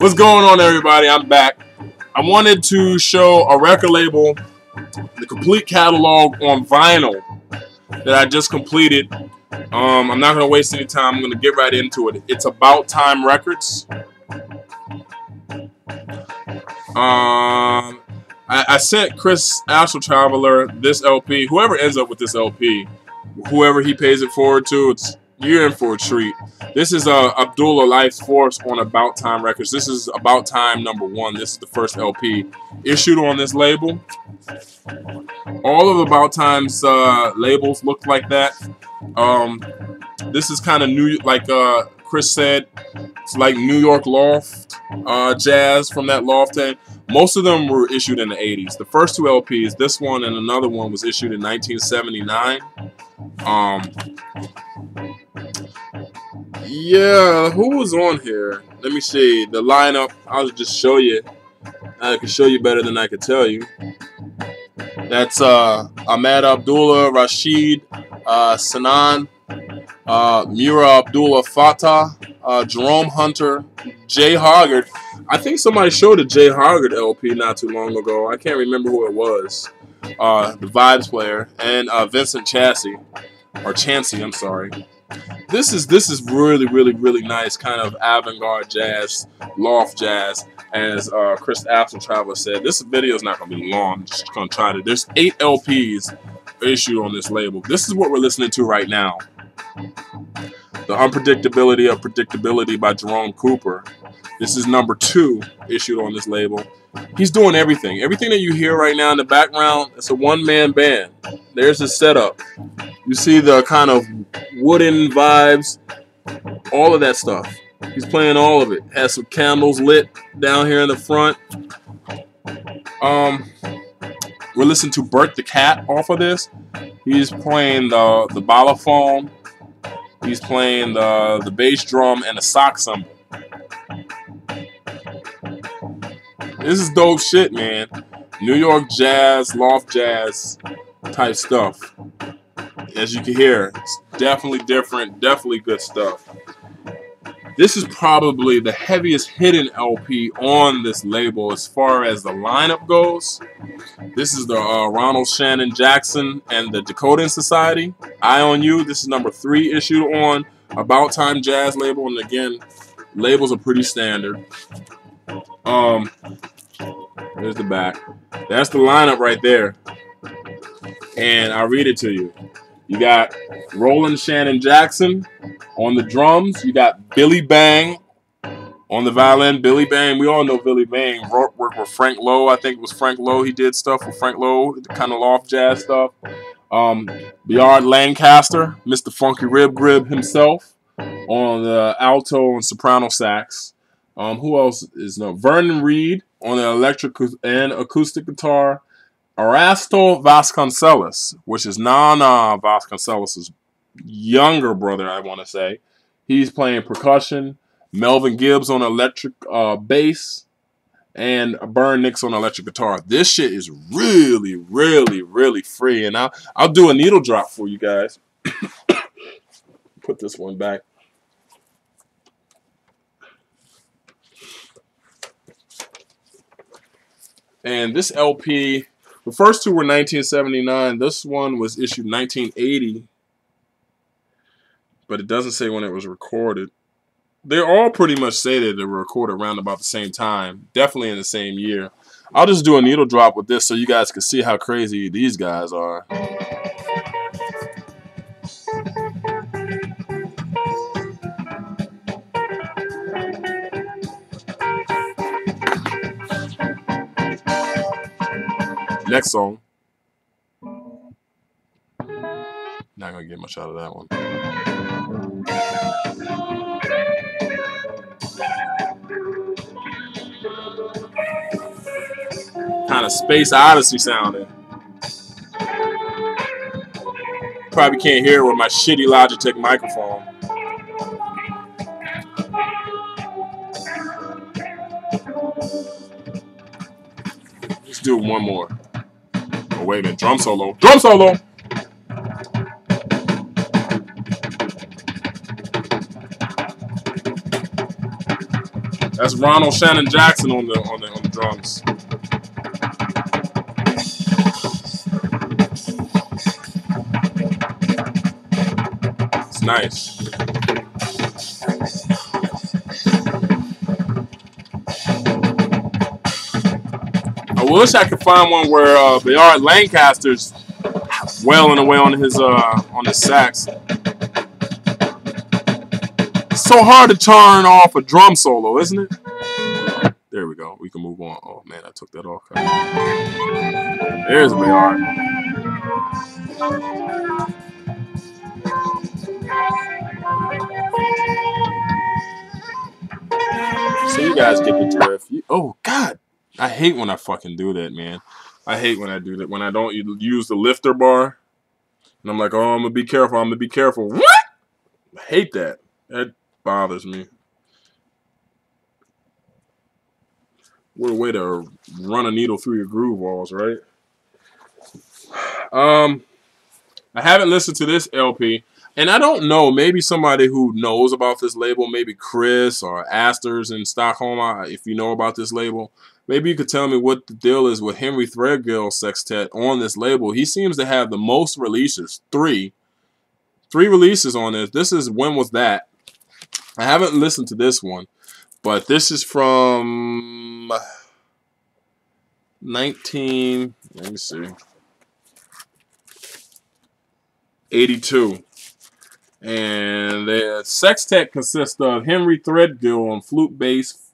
What's going on, everybody? I'm back. I wanted to show a record label, the complete catalog on vinyl that I just completed. I'm not going to waste any time. I'm going to get right into it. It's About Time Records. I sent Chris Astral Traveler this LP. Whoever ends up with this LP, whoever he pays it forward to, you're in for a treat. This is Abdullah Life's Force on About Time Records. This is About Time #1. This is the first LP issued on this label. All of About Time's labels look like that. This is kind of new, like Chris said. It's like New York loft jazz from that loft thing. Most of them were issued in the 80s. The first two LPs, this one and another one, was issued in 1979. Yeah, who was on here? Let me see the lineup. I'll just show you. I can show you better than I could tell you. That's Ahmad Abdullah, Rashid, Sanan, Mira Abdullah Fatah, Jerome Hunter, Jay Hoggard. I think somebody showed a Jay Hoggard LP not too long ago. I can't remember who it was. The Vibes player, and Vincent Chansey, I'm sorry. This is really nice, kind of avant-garde jazz, loft jazz, as Chris Astral Traveler said. This video is not going to be long. I'm just going to try to. There's 8 LPs issued on this label. This is what we're listening to right now. The Unpredictability of Predictability by Jerome Cooper. This is #2 issued on this label. He's doing everything. Everything that you hear right now in the background, it's a one-man band. There's his setup. You see the kind of wooden vibes, all of that stuff. He's playing all of it. Has some candles lit down here in the front. We're listening to Bert the Cat off of this. He's playing the balafon. He's playing the bass drum and the sock cymbal. This is dope shit, man. New York jazz, loft jazz type stuff. As you can hear, it's definitely different, definitely good stuff. This is probably the heaviest hidden LP on this label as far as the lineup goes. This is the Ronald, Shannon, Jackson, and the Decoding Society. Eye on You. This is #3 issued on About Time Jazz label. And again, labels are pretty standard. There's the back. That's the lineup right there. And I'll read it to you. You got Roland Shannon Jackson on the drums. You got Billy Bang on the violin. Billy Bang, we all know Billy Bang. Worked with Frank Lowe. I think it was Frank Lowe. He did stuff with Frank Lowe, kind of loft jazz stuff. Bayard Lancaster, Mr. Funky Rib Grib himself, on the alto and soprano sax. Who else is no? Vernon Reed on the electric and acoustic guitar. Erasto Vasconcelos, which is Nana Vasconcelos' younger brother, I want to say. He's playing percussion. Melvin Gibbs on electric bass. And Burn Nix on electric guitar. This shit is really free. And I'll do a needle drop for you guys. Put this one back. And this LP, the first two were 1979. This one was issued 1980. But it doesn't say when it was recorded. They all pretty much say that they were recorded around about the same time. Definitely in the same year. I'll just do a needle drop with this so you guys can see how crazy these guys are. Next song. Not gonna get much out of that one. Kind of Space Odyssey sounding. Probably can't hear it with my shitty Logitech microphone. Let's do one more. Oh, wait a minute. Drum solo. Drum solo! That's Ronald Shannon Jackson on the drums. It's nice. I wish I could find one where Bayard Lancaster's wailing away on the sax. It's so hard to turn off a drum solo, isn't it? There we go. We can move on. Oh man, I took that off. There's Bayard. So you guys get the drift. Oh God, I hate when I fucking do that, man. I hate when I do that. When I don't use the lifter bar, and I'm like, oh, I'm gonna be careful. I'm gonna be careful. What? I hate that. That bothers me. What a way to run a needle through your groove walls, right? I haven't listened to this LP, and I don't know. Maybe somebody who knows about this label, maybe Chris or Asters in Stockholm, if you know about this label, maybe you could tell me what the deal is with Henry Threadgill Sextet on this label. He seems to have the most releases, three releases on this. This is When Was That? I haven't listened to this one, but this is from 82. And the sextet consists of Henry Threadgill on flute bass,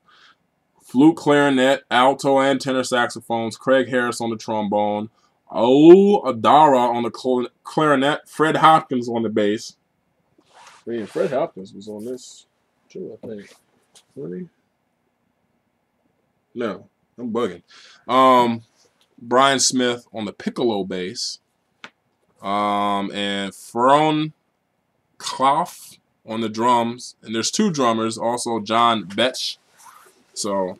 flute clarinet, alto and tenor saxophones, Craig Harris on the trombone, Adara on the clarinet, Fred Hopkins on the bass. Man, Fred Hopkins was on this too, I think. Really? No, I'm bugging. Brian Smith on the piccolo bass. And Fron Clough on the drums. And there's two drummers, also John Betch. So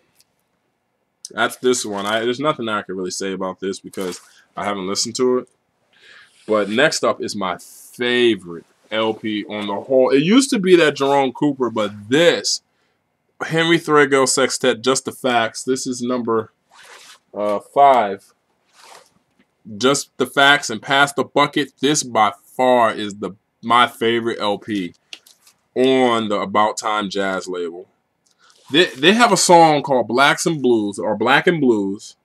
that's this one. There's nothing I can really say about this because I haven't listened to it. But next up is my favorite LP on the whole. It used to be that Jerome Cooper, but this Henry Threadgill Sextet, Just the Facts. This is number 5. Just the Facts and Pass the Bucket. This by far is my favorite LP on the About Time Jazz label. They have a song called Blacks and Blues or Black and Blues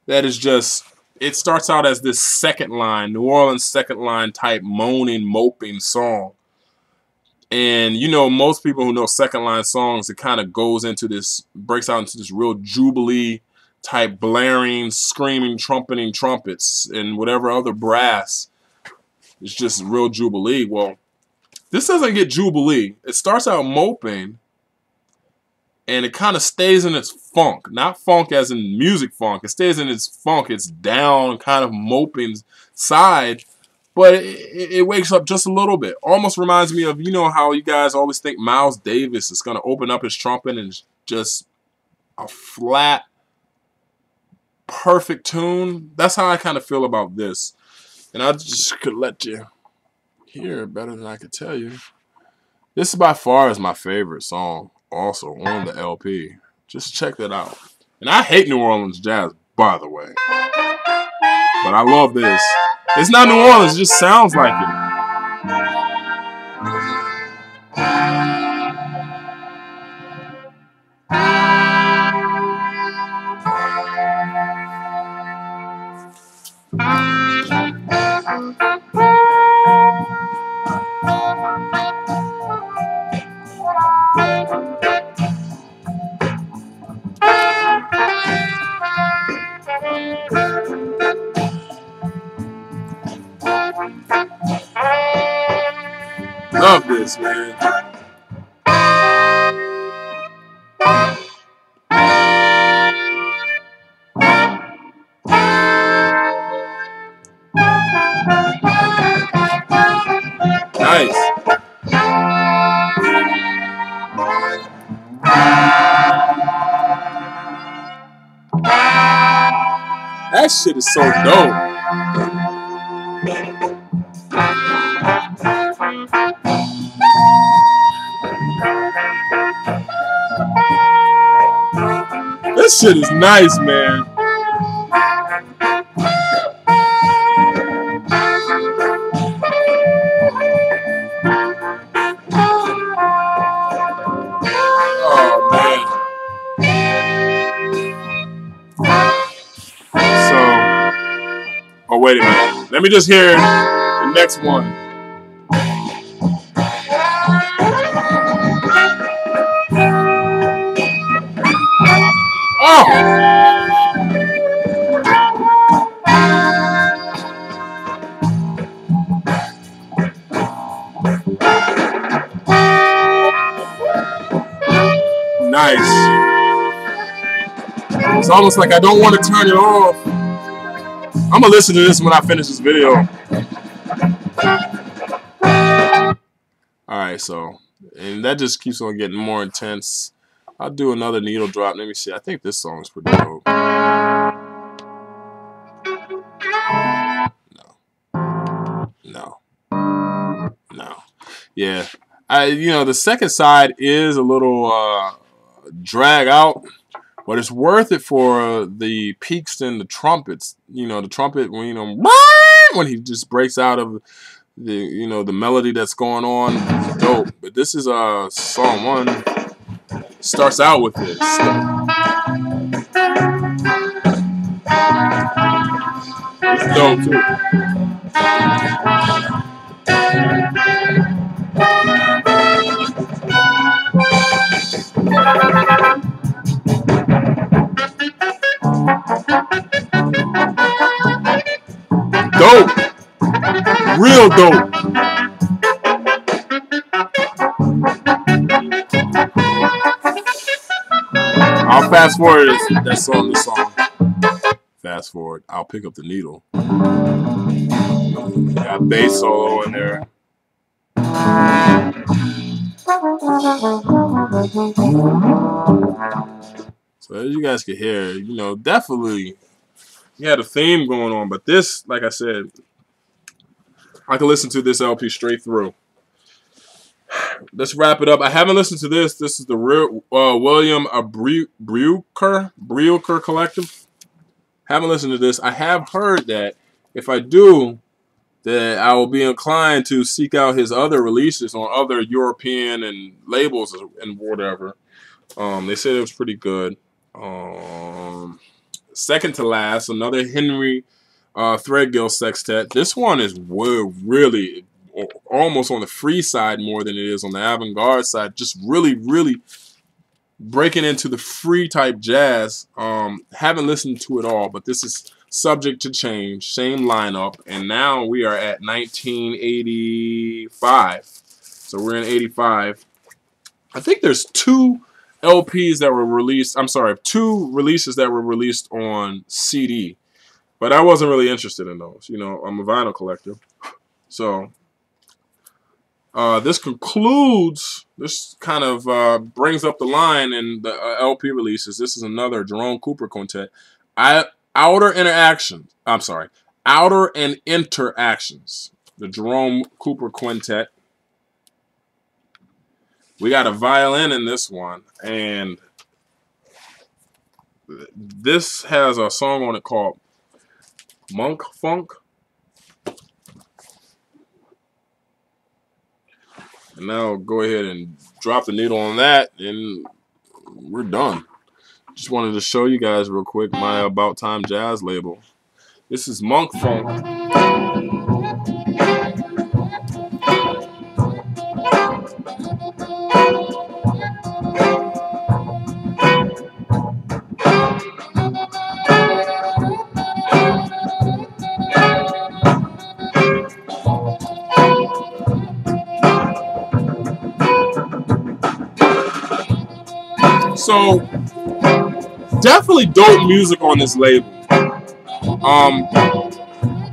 that is just, it starts out as this second line, New Orleans second line type moaning, moping song. And you know, most people who know second line songs, it kind of goes into this, breaks out into this real jubilee type blaring, screaming, trumpeting trumpets and whatever other brass. It's just real jubilee. Well, this doesn't get jubilee. It starts out moping and it kind of stays in its funk. Not funk as in music funk. It stays in its funk. It's down, kind of moping side. But it wakes up just a little bit. Almost reminds me of, you know how you guys always think Miles Davis is going to open up his trumpet and it's just a flat, perfect tune. That's how I kind of feel about this. And I just could let you hear it better than I could tell you. This by far is my favorite song also on the LP. Just check that out. And I hate New Orleans jazz, by the way. But I love this. It's not New Orleans, it just sounds like it. Love this, man. Nice. That shit is so dope. This shit is nice, man. Oh, man. So, oh, wait a minute. Let me just hear the next one. Oh! Nice. It's almost like I don't want to turn it off. I'm gonna listen to this when I finish this video. Alright, so, and that just keeps on getting more intense. I'll do another needle drop. Let me see. I think this song is pretty dope. No. Yeah. The second side is a little drag out, but it's worth it for the peaks and the trumpets. The trumpet when he just breaks out of the melody that's going on. It's dope. But this is song 1. Starts out with this. It's dope too. Dope. Real dope. I'll fast forward this song. Fast forward. I'll pick up the needle. Got bass solo in there. So as you guys can hear, definitely he had a theme going on, but this, like I said, I can listen to this LP straight through. Let's wrap it up. I haven't listened to this. This is the William Breuker Collective. Haven't listened to this. I have heard that if I do, that I will be inclined to seek out his other releases on other European and labels and whatever. They said it was pretty good. Second to last, another Henry Threadgill Sextet. This one is really almost on the free side more than it is on the avant-garde side. Just really, really breaking into the free type jazz. Haven't listened to it all, but this is subject to change. Same lineup, and now we are at 1985. So we're in 85. I think there's 2 LPs that were released. I'm sorry, 2 releases that were released on CD, but I wasn't really interested in those. I'm a vinyl collector. So this concludes. This kind of brings up the line in the LP releases. This is another Jerome Cooper quintet. Outer and Interactions. The Jerome Cooper quintet. We got a violin in this one, and this has a song on it called Monk Funk. And now go ahead and drop the needle on that, and we're done. Just wanted to show you guys real quick my About Time Jazz label. This is Monk Funk. So, definitely dope music on this label.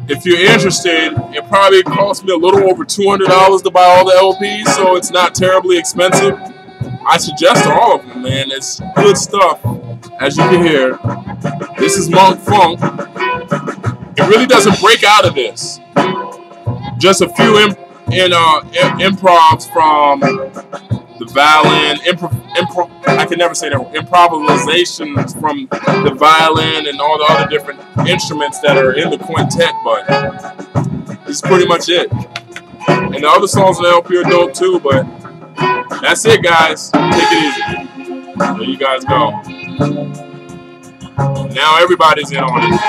If you're interested, it probably cost me a little over $200 to buy all the LPs, so it's not terribly expensive. I suggest all of them, man. It's good stuff. As you can hear, this is Monk Funk. It really doesn't break out of this. Just a few improvs from the violin, I can never say that, improvisations from the violin and all the other different instruments that are in the quintet, but this is pretty much it. And the other songs on the LP are dope too, but that's it, guys. Take it easy. There you guys go. Now everybody's in on it.